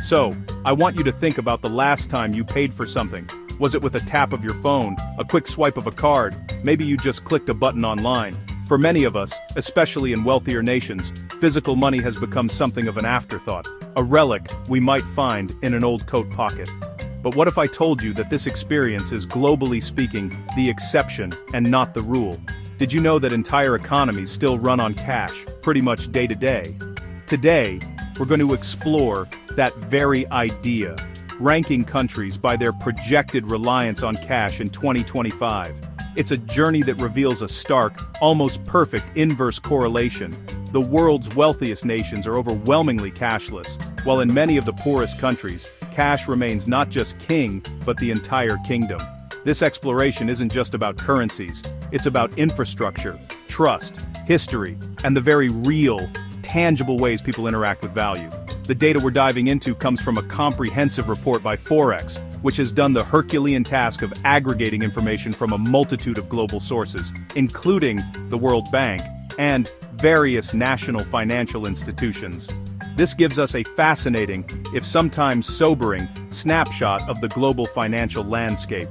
So, I want you to think about the last time you paid for something. Was it with a tap of your phone, a quick swipe of a card, maybe you just clicked a button online? For many of us, especially in wealthier nations, physical money has become something of an afterthought, a relic we might find in an old coat pocket. But what if I told you that this experience is, globally speaking, the exception and not the rule? Did you know that entire economies still run on cash, pretty much day to day? Today, we're going to explore that very idea, ranking countries by their projected reliance on cash in 2025. It's a journey that reveals a stark, almost perfect inverse correlation. The world's wealthiest nations are overwhelmingly cashless, while in many of the poorest countries, cash remains not just king, but the entire kingdom. This exploration isn't just about currencies, it's about infrastructure, trust, history, and the very real, tangible ways people interact with value. The data we're diving into comes from a comprehensive report by Forex, which has done the Herculean task of aggregating information from a multitude of global sources, including the World Bank and various national financial institutions. This gives us a fascinating, if sometimes sobering, snapshot of the global financial landscape.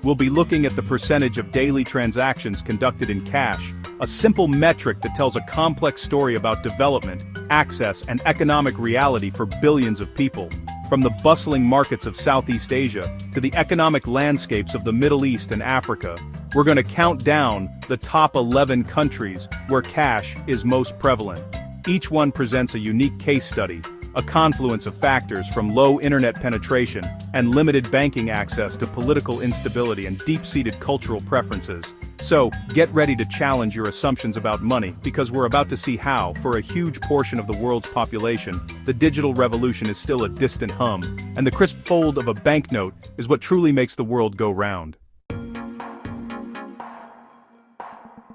We'll be looking at the percentage of daily transactions conducted in cash, a simple metric that tells a complex story about development, access, and economic reality for billions of people. From the bustling markets of Southeast Asia to the economic landscapes of the Middle East and Africa, we're going to count down the top 11 countries where cash is most prevalent. Each one presents a unique case study, a confluence of factors from low internet penetration and limited banking access to political instability and deep-seated cultural preferences. So, get ready to challenge your assumptions about money, because we're about to see how, for a huge portion of the world's population, the digital revolution is still a distant hum, and the crisp fold of a banknote is what truly makes the world go round.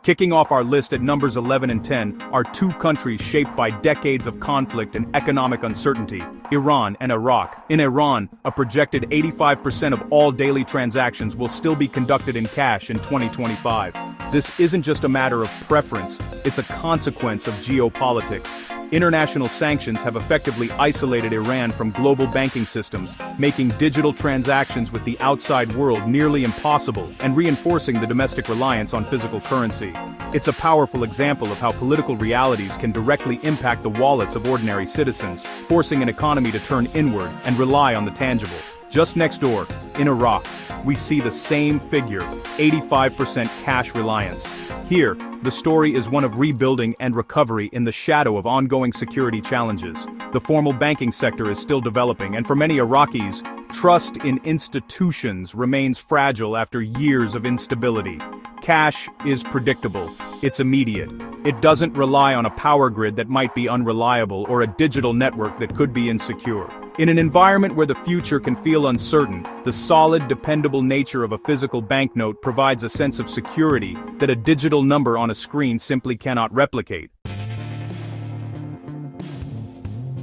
Kicking off our list at numbers 11 and 10 are two countries shaped by decades of conflict and economic uncertainty: Iran and Iraq. In Iran, a projected 85% of all daily transactions will still be conducted in cash in 2025. This isn't just a matter of preference, it's a consequence of geopolitics. International sanctions have effectively isolated Iran from global banking systems, making digital transactions with the outside world nearly impossible and reinforcing the domestic reliance on physical currency. It's a powerful example of how political realities can directly impact the wallets of ordinary citizens, forcing an economy to turn inward and rely on the tangible. Just next door, in Iraq, we see the same figure, 85% cash reliance. Here, the story is one of rebuilding and recovery in the shadow of ongoing security challenges. The formal banking sector is still developing, and for many Iraqis, trust in institutions remains fragile after years of instability. Cash is predictable, it's immediate. It doesn't rely on a power grid that might be unreliable or a digital network that could be insecure. In an environment where the future can feel uncertain, the solid, dependable nature of a physical banknote provides a sense of security that a digital number on a screen simply cannot replicate.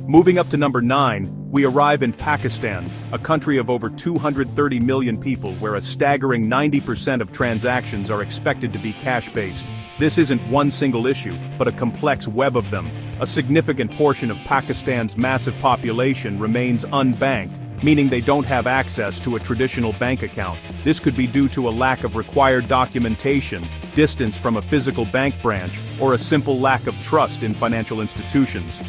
Moving up to number 9, we arrive in Pakistan, a country of over 230 million people where a staggering 90% of transactions are expected to be cash-based. This isn't one single issue, but a complex web of them. A significant portion of Pakistan's massive population remains unbanked, meaning they don't have access to a traditional bank account. This could be due to a lack of required documentation, distance from a physical bank branch, or a simple lack of trust in financial institutions.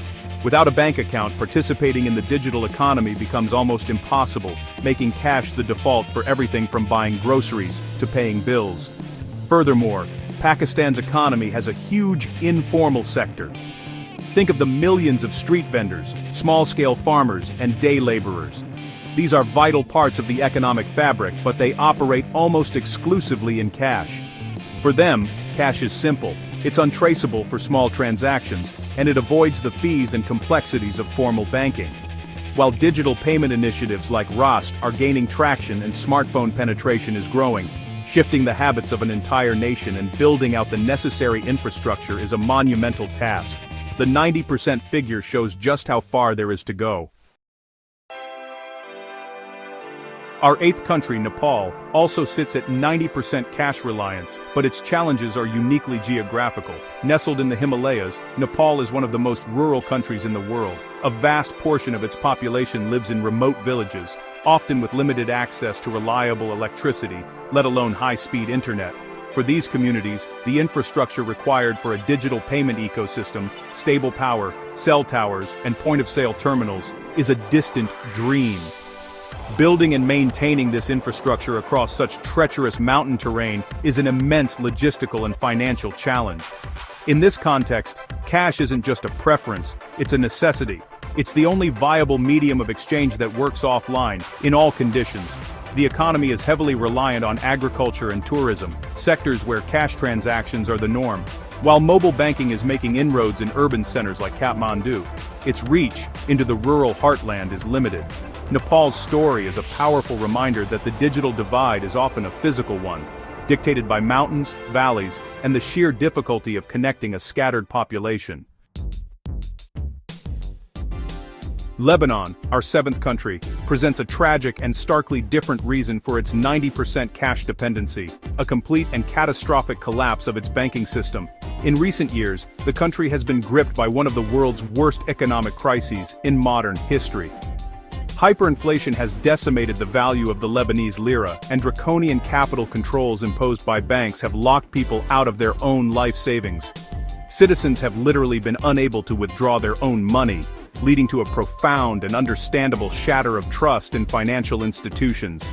Without a bank account, participating in the digital economy becomes almost impossible, making cash the default for everything from buying groceries to paying bills. Furthermore, Pakistan's economy has a huge informal sector. Think of the millions of street vendors, small-scale farmers, and day laborers. These are vital parts of the economic fabric, but they operate almost exclusively in cash. For them, cash is simple, it's untraceable for small transactions, and it avoids the fees and complexities of formal banking. While digital payment initiatives like Rooftop are gaining traction and smartphone penetration is growing, shifting the habits of an entire nation and building out the necessary infrastructure is a monumental task. The 90% figure shows just how far there is to go. Our eighth country, Nepal, also sits at 90% cash reliance, but its challenges are uniquely geographical. Nestled in the Himalayas, Nepal is one of the most rural countries in the world. A vast portion of its population lives in remote villages, often with limited access to reliable electricity, let alone high-speed internet. For these communities, the infrastructure required for a digital payment ecosystem, stable power, cell towers, and point-of-sale terminals is a distant dream. Building and maintaining this infrastructure across such treacherous mountain terrain is an immense logistical and financial challenge. In this context, cash isn't just a preference, it's a necessity. It's the only viable medium of exchange that works offline, in all conditions. The economy is heavily reliant on agriculture and tourism, sectors where cash transactions are the norm. While mobile banking is making inroads in urban centers like Kathmandu, its reach into the rural heartland is limited. Nepal's story is a powerful reminder that the digital divide is often a physical one, dictated by mountains, valleys, and the sheer difficulty of connecting a scattered population. Lebanon, our seventh country, presents a tragic and starkly different reason for its 90% cash dependency, a complete and catastrophic collapse of its banking system. In recent years, the country has been gripped by one of the world's worst economic crises in modern history. Hyperinflation has decimated the value of the Lebanese lira, and draconian capital controls imposed by banks have locked people out of their own life savings. Citizens have literally been unable to withdraw their own money, leading to a profound and understandable shatter of trust in financial institutions.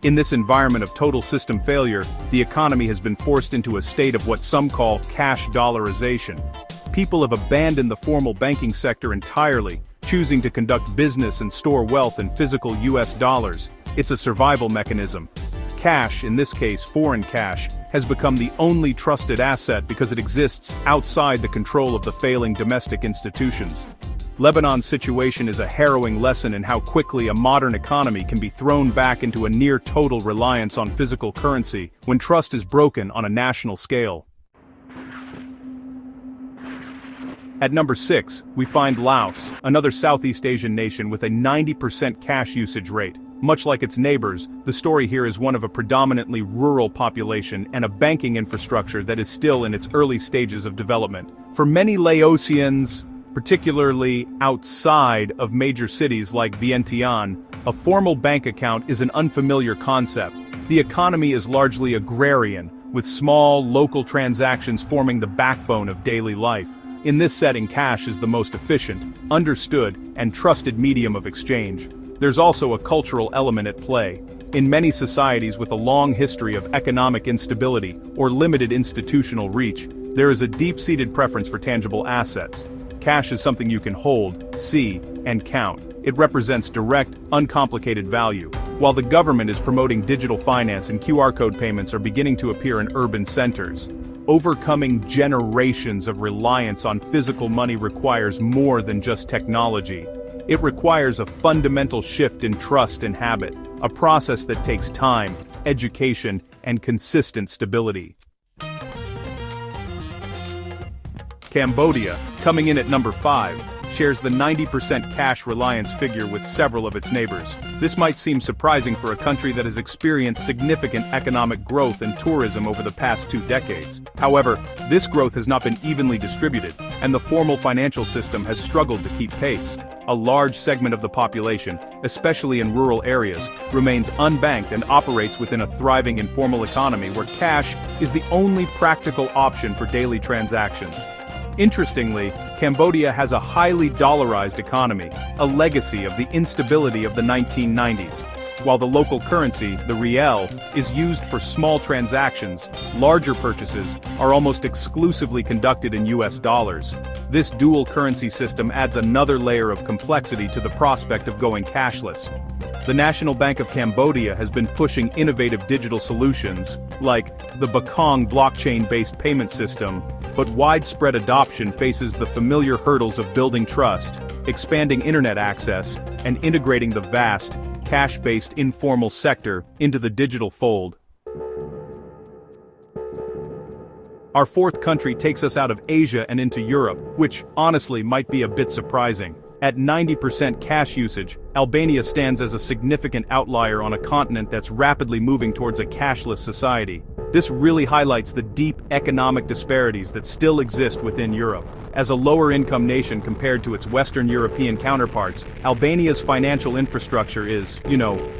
In this environment of total system failure, the economy has been forced into a state of what some call cash dollarization. People have abandoned the formal banking sector entirely, choosing to conduct business and store wealth in physical US dollars. It's a survival mechanism. Cash, in this case foreign cash, has become the only trusted asset because it exists outside the control of the failing domestic institutions. Lebanon's situation is a harrowing lesson in how quickly a modern economy can be thrown back into a near-total reliance on physical currency when trust is broken on a national scale. At number 6, we find Laos, another Southeast Asian nation with a 90% cash usage rate. Much like its neighbors, the story here is one of a predominantly rural population and a banking infrastructure that is still in its early stages of development. For many Laosians, particularly outside of major cities like Vientiane, a formal bank account is an unfamiliar concept. The economy is largely agrarian, with small, local transactions forming the backbone of daily life. In this setting, cash is the most efficient, understood, and trusted medium of exchange. There's also a cultural element at play. In many societies with a long history of economic instability or limited institutional reach, there is a deep-seated preference for tangible assets. Cash is something you can hold, see, and count. It represents direct, uncomplicated value. While the government is promoting digital finance and QR code payments are beginning to appear in urban centers, overcoming generations of reliance on physical money requires more than just technology. It requires a fundamental shift in trust and habit, a process that takes time, education, and consistent stability. Cambodia, coming in at number 5, shares the 90% cash reliance figure with several of its neighbors. This might seem surprising for a country that has experienced significant economic growth and tourism over the past 2 decades. However, this growth has not been evenly distributed, and the formal financial system has struggled to keep pace. A large segment of the population, especially in rural areas, remains unbanked and operates within a thriving informal economy where cash is the only practical option for daily transactions. Interestingly, Cambodia has a highly dollarized economy, a legacy of the instability of the 1990s. While the local currency, the riel, is used for small transactions, larger purchases are almost exclusively conducted in US dollars. This dual currency system adds another layer of complexity to the prospect of going cashless. The National Bank of Cambodia has been pushing innovative digital solutions, like the Bakong blockchain-based payment system, but widespread adoption faces the familiar hurdles of building trust, expanding internet access, and integrating the vast, cash-based informal sector into the digital fold. Our fourth country takes us out of Asia and into Europe, which, honestly, might be a bit surprising. At 90% cash usage, Albania stands as a significant outlier on a continent that's rapidly moving towards a cashless society. This really highlights the deep economic disparities that still exist within Europe. As a lower-income nation compared to its Western European counterparts, Albania's financial infrastructure is,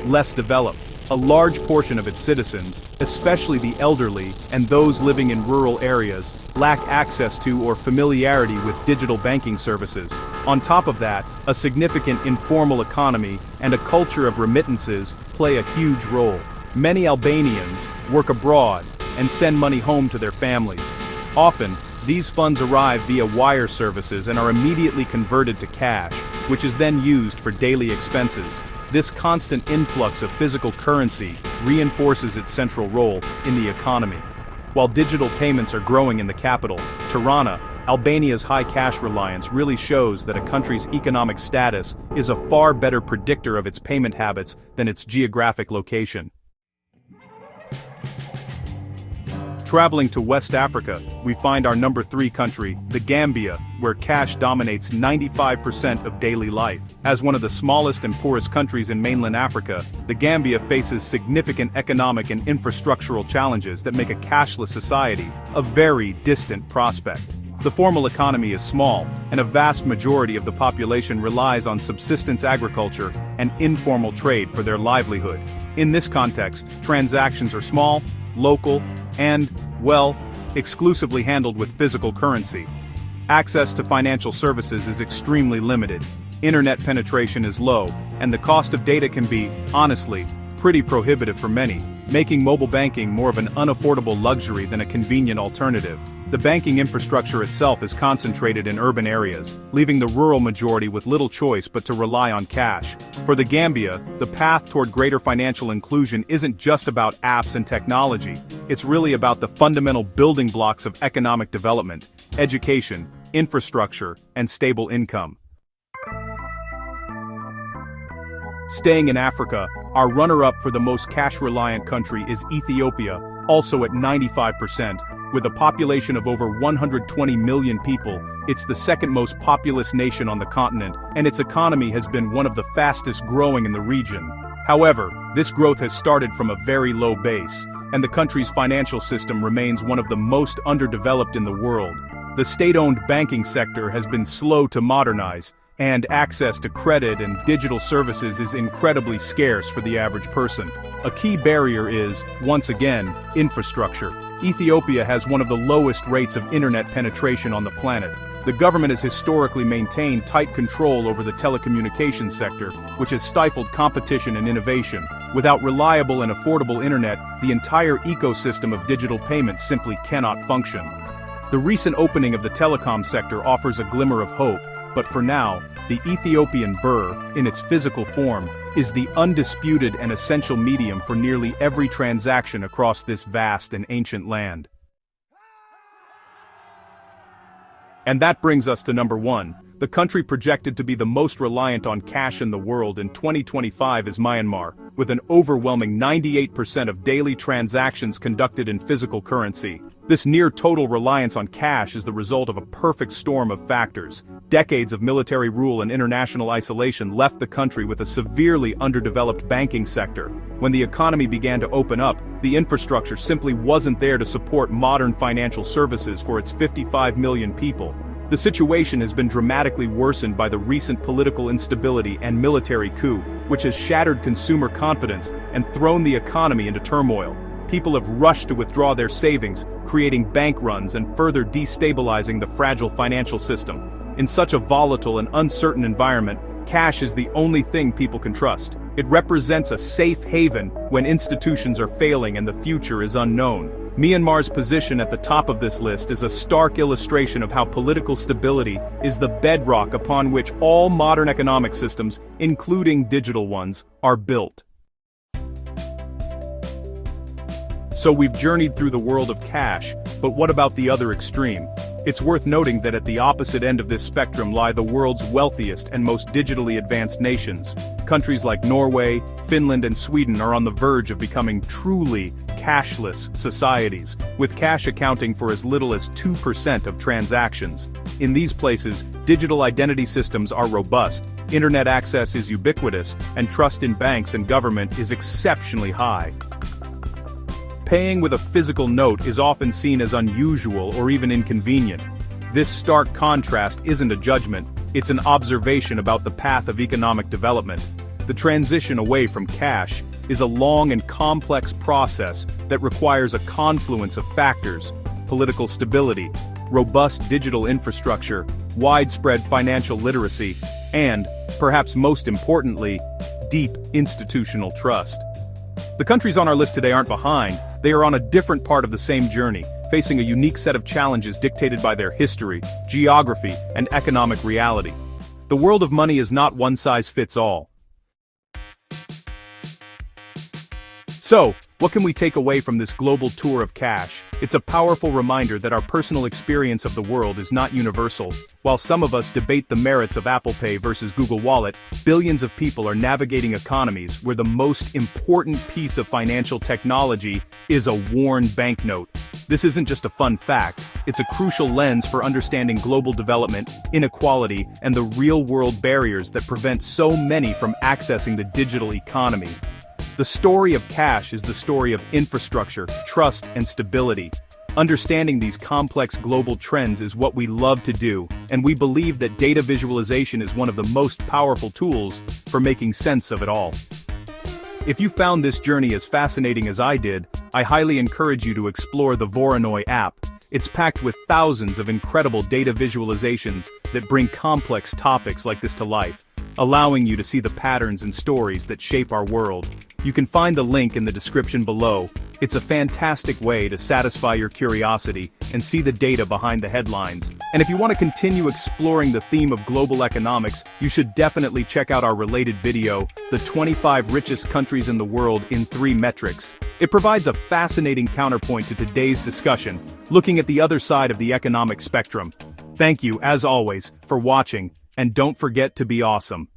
less developed. A large portion of its citizens, especially the elderly and those living in rural areas, lack access to or familiarity with digital banking services. On top of that, a significant informal economy and a culture of remittances play a huge role. Many Albanians work abroad and send money home to their families. Often, these funds arrive via wire services and are immediately converted to cash, which is then used for daily expenses. This constant influx of physical currency reinforces its central role in the economy. While digital payments are growing in the capital, Tirana, Albania's high cash reliance really shows that a country's economic status is a far better predictor of its payment habits than its geographic location. Traveling to West Africa, we find our number 3 country, the Gambia, where cash dominates 95% of daily life. As one of the smallest and poorest countries in mainland Africa, the Gambia faces significant economic and infrastructural challenges that make a cashless society a very distant prospect. The formal economy is small, and a vast majority of the population relies on subsistence agriculture and informal trade for their livelihood. In this context, transactions are small, local, and, exclusively handled with physical currency. Access to financial services is extremely limited. Internet penetration is low, and the cost of data can be, honestly, pretty prohibitive for many, making mobile banking more of an unaffordable luxury than a convenient alternative. The banking infrastructure itself is concentrated in urban areas, leaving the rural majority with little choice but to rely on cash. For the Gambia, the path toward greater financial inclusion isn't just about apps and technology, it's really about the fundamental building blocks of economic development: education, infrastructure, and stable income. Staying in Africa, our runner-up for the most cash-reliant country is Ethiopia, also at 95%. With a population of over 120 million people, it's the second most populous nation on the continent, and its economy has been one of the fastest growing in the region. However, this growth has started from a very low base, and the country's financial system remains one of the most underdeveloped in the world. The state-owned banking sector has been slow to modernize, and access to credit and digital services is incredibly scarce for the average person. A key barrier is, once again, infrastructure. Ethiopia has one of the lowest rates of internet penetration on the planet. The government has historically maintained tight control over the telecommunications sector, which has stifled competition and innovation. Without reliable and affordable internet, the entire ecosystem of digital payments simply cannot function. The recent opening of the telecom sector offers a glimmer of hope, but for now, the Ethiopian birr, in its physical form, is the undisputed and essential medium for nearly every transaction across this vast and ancient land. And that brings us to number 1. The country projected to be the most reliant on cash in the world in 2025 is Myanmar, with an overwhelming 98% of daily transactions conducted in physical currency. This near-total reliance on cash is the result of a perfect storm of factors. Decades of military rule and international isolation left the country with a severely underdeveloped banking sector. When the economy began to open up, the infrastructure simply wasn't there to support modern financial services for its 55 million people. The situation has been dramatically worsened by the recent political instability and military coup, which has shattered consumer confidence and thrown the economy into turmoil. People have rushed to withdraw their savings, creating bank runs and further destabilizing the fragile financial system. In such a volatile and uncertain environment, cash is the only thing people can trust. It represents a safe haven when institutions are failing and the future is unknown. Myanmar's position at the top of this list is a stark illustration of how political stability is the bedrock upon which all modern economic systems, including digital ones, are built. So we've journeyed through the world of cash, but what about the other extreme? It's worth noting that at the opposite end of this spectrum lie the world's wealthiest and most digitally advanced nations. Countries like Norway, Finland, and Sweden are on the verge of becoming truly cashless societies, with cash accounting for as little as 2% of transactions. In these places, digital identity systems are robust, internet access is ubiquitous, and trust in banks and government is exceptionally high. Paying with a physical note is often seen as unusual or even inconvenient. This stark contrast isn't a judgment, it's an observation about the path of economic development. The transition away from cash is a long and complex process that requires a confluence of factors: political stability, robust digital infrastructure, widespread financial literacy, and, perhaps most importantly, deep institutional trust. The countries on our list today aren't behind, they are on a different part of the same journey, facing a unique set of challenges dictated by their history, geography, and economic reality. The world of money is not one size fits all. So, what can we take away from this global tour of cash? It's a powerful reminder that our personal experience of the world is not universal. While some of us debate the merits of Apple Pay versus Google Wallet, billions of people are navigating economies where the most important piece of financial technology is a worn banknote. This isn't just a fun fact, it's a crucial lens for understanding global development, inequality, and the real-world barriers that prevent so many from accessing the digital economy. The story of cash is the story of infrastructure, trust, and stability. Understanding these complex global trends is what we love to do, and we believe that data visualization is one of the most powerful tools for making sense of it all. If you found this journey as fascinating as I did, I highly encourage you to explore the Voronoi app. It's packed with thousands of incredible data visualizations that bring complex topics like this to life, allowing you to see the patterns and stories that shape our world. You can find the link in the description below. It's a fantastic way to satisfy your curiosity and see the data behind the headlines. And if you want to continue exploring the theme of global economics, you should definitely check out our related video, The 25 Richest Countries in the World in 3 Metrics. It provides a fascinating counterpoint to today's discussion, looking at the other side of the economic spectrum. Thank you, as always, for watching, and don't forget to be awesome.